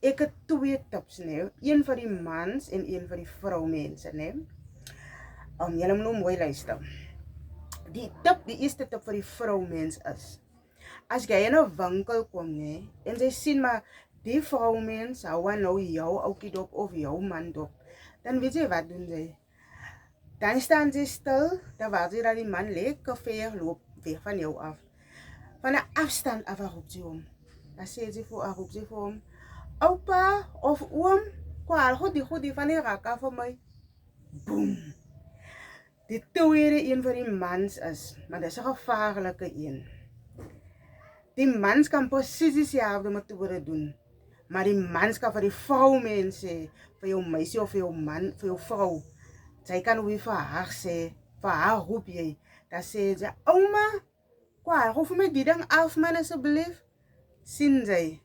Ek het twee tips, nee. Een vir die mans en een vir die vroumense, nee. Julle moet nou mooi luister. Die eerste tip vir die vroumens is, as jy in 'n winkel kom, nee, en jy sien maar die vroumens hou nou jou oukie dop of jou man dop, dan weet jy wat doen jy? Dan staan jy stil, dan wacht jy dat die man lekker ver loop weg van jou af. Van 'n afstand af roep jy hom. Dan roep jy vir hom, oupa of oom, kwaal goedie van die rak af vir my. Boom! Die tweede een vir die mans is, maar dis 'n gevaarlike een. Die mans kan presies dieselfde metode doen, maar die mans kan vir die vroumense sê, vir jou meisie of vir jou man, vir jou vrou. Sy kan weer vir haar sê, vir haar roep jy. Dan sê sy, ouma, kwaal, hoef my die ding af man asseblief. Sien jy,